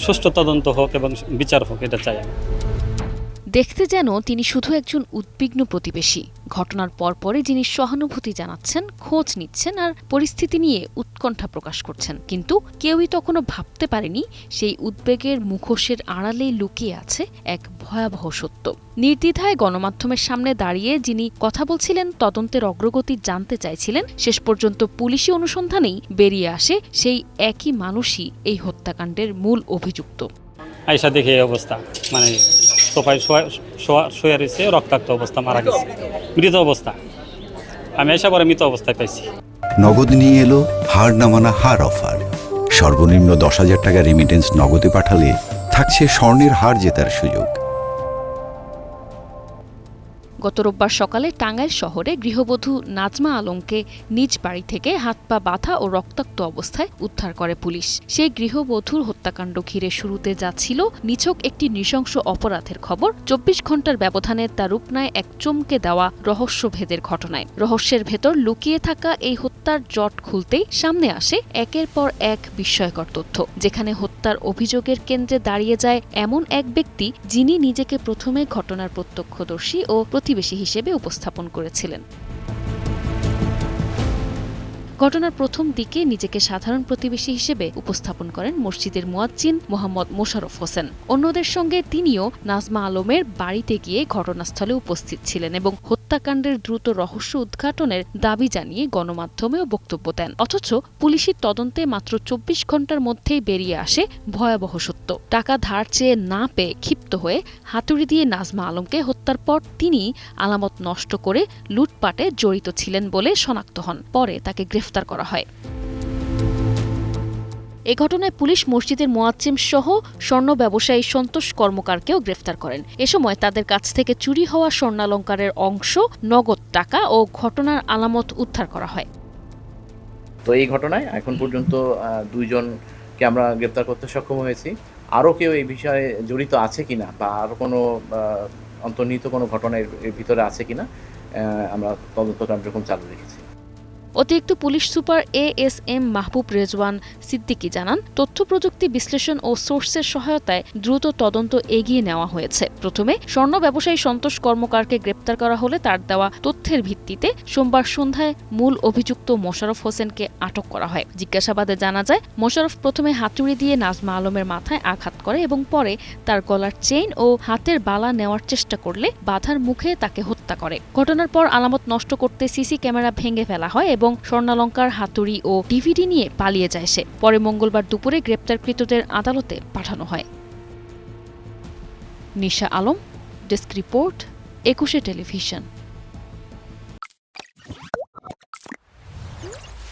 সুষ্ঠু তদন্ত হোক এবং বিচার হোক, এটা চাই আমি। দেখতে যেন তিনি শুধু একজন উদ্বিগ্ন প্রতিবেশী, ঘটনার পরপরই যিনি সহানুভূতি জানাচ্ছেন, খোঁজ নিচ্ছেন আর পরিস্থিতি নিয়ে উৎকণ্ঠা প্রকাশ করছেন। কিন্তু কেউই তখনও ভাবতে পারেনি সেই উদ্বেগের মুখোশের আড়ালেই লুকিয়ে আছে এক ভয়াবহ সত্য। নির্দ্বিধায় গণমাধ্যমের সামনে দাঁড়িয়ে যিনি কথা বলছিলেন, তদন্তের অগ্রগতি জানতে চাইছিলেন, শেষ পর্যন্ত পুলিশি অনুসন্ধানেই বেরিয়ে আসে সেই একই মানুষই এই হত্যাকাণ্ডের মূল অভিযুক্ত। আয়সা দেখে এই অবস্থা, মানে সোফায় শোয়া রয়েছে, রক্তাক্ত অবস্থা, মারা গেছে, মৃত অবস্থা। আমি আয়সা পরে মৃত অবস্থায় পাইছি। নগদ নিয়ে এলো হার না মানা হার অফার। সর্বনিম্ন 10,000 টাকা রেমিটেন্স নগদে পাঠালে থাকছে স্বর্ণের হার জেতার সুযোগ। গত রোববার সকালে টাঙ্গাইল শহরে গৃহবধূ নাজমা আলমকে নিজ বাড়ি থেকে হাত পা বাঁধা ও রক্তাক্ত অবস্থায় উদ্ধার করে পুলিশ। সেই গৃহবধূর হত্যাকাণ্ড ঘিরে শুরুতে যাচ্ছিল নিছক একটি নৃশংস অপরাধের খবর, 24 ঘণ্টার ব্যবধানে তা রূপ নেয় এক চমকে দেওয়া রহস্যভেদের ঘটনায়। রহস্যের ভেতর লুকিয়ে থাকা এই হত্যার জট খুলতেই সামনে আসে একের পর এক বিস্ময়কর তথ্য, যেখানে হত্যার অভিযোগের কেন্দ্রে দাঁড়িয়ে যায় এমন এক ব্যক্তি যিনি নিজেকে প্রথমে ঘটনার প্রত্যক্ষদর্শী ও প্রতিবেশী হিসেবে উপস্থাপন করেছিলেন। ঘটনার প্রথম দিকে নিজেকে সাধারণ প্রতিবেশী হিসেবে উপস্থাপন করেন মসজিদের মুয়াজ্জিন মোহাম্মদ মোশাররফ হোসেন। অন্যদের সঙ্গে তিনিও নাজমা আলমের বাড়িতে গিয়ে ঘটনাস্থলে উপস্থিত ছিলেন এবং হত্যাকাণ্ডের দ্রুত রহস্য উদ্ঘাটনের দাবি জানিয়ে গণমাধ্যমেও বক্তব্য দেন। অথচ পুলিশি তদন্তে মাত্র 24 ঘণ্টার মধ্যেই বেরিয়ে আসে ভয়াবহ সত্য। টাকা ধার চেয়ে না পেয়ে ক্ষিপ্ত হয়ে হাতুড়ি দিয়ে নাজমা আলমকে হত্যার পর তিনি আলামত নষ্ট করে লুটপাটে জড়িত ছিলেন বলে শনাক্ত হন। পরে তাকে গ্রেফতার করা হয়। এ ঘটনায় পুলিশ মসজিদের মুয়াজ্জিম সহ স্বর্ণ ব্যবসায়ী সন্তোষ কর্মকারকেও গ্রেফতার করেন। এ সময় তাদের কাছ থেকে চুরি হওয়া স্বর্ণালংকারের অংশ, নগদ টাকা ও ঘটনার আলামত উদ্ধার করা হয়। তো এই ঘটনায় এখন পর্যন্ত 2 জনকে আমরা গ্রেফতার করতে সক্ষম হয়েছি। আরও কেউ এই বিষয়ে জড়িত আছে কিনা বা আরও কোনো অন্তর্নিহিত কোনো ঘটনা এর ভিতরে আছে কিনা আমরা তদন্ত কার্যক্রম চালু রেখেছি। অতিরিক্ত পুলিশ সুপার ASM মাহবুব রেজওয়ান সিদ্দিকী জানান, তথ্য প্রযুক্তি বিশ্লেষণ ও সোর্সের সহায়তায় দ্রুত তদন্ত এগিয়ে নেওয়া হয়েছে। প্রথমে স্বর্ণ ব্যবসায়ী সন্তোষ কর্মকারকে গ্রেপ্তার করা হলে তার দেওয়া তথ্যের ভিত্তিতে সোমবার সন্ধ্যায় মূল অভিযুক্ত মোশাররফ হোসেনকে আটক করা হয়। জিজ্ঞাসাবাদে জানা যায়, মোশাররফ প্রথমে হাতুড়ি দিয়ে নাজমা আলমের মাথায় আঘাত করে এবং পরে তার গলার চেইন ও হাতের বালা নেওয়ার চেষ্টা করলে বাধার মুখে তাকে হত্যা করে। ঘটনার পর আলামত নষ্ট করতে সিসি ক্যামেরা ভেঙে ফেলা হয় এবং স্বর্ণালংকার, হাতুড়ি ও ডিভিডি নিয়ে পালিয়ে যায় সে। পরে মঙ্গলবার দুপুরে গ্রেপ্তারকৃতদের আদালতে পাঠানো হয়। নিশা আলম, ডেস্ক রিপোর্ট, 21 টেলিভিশন।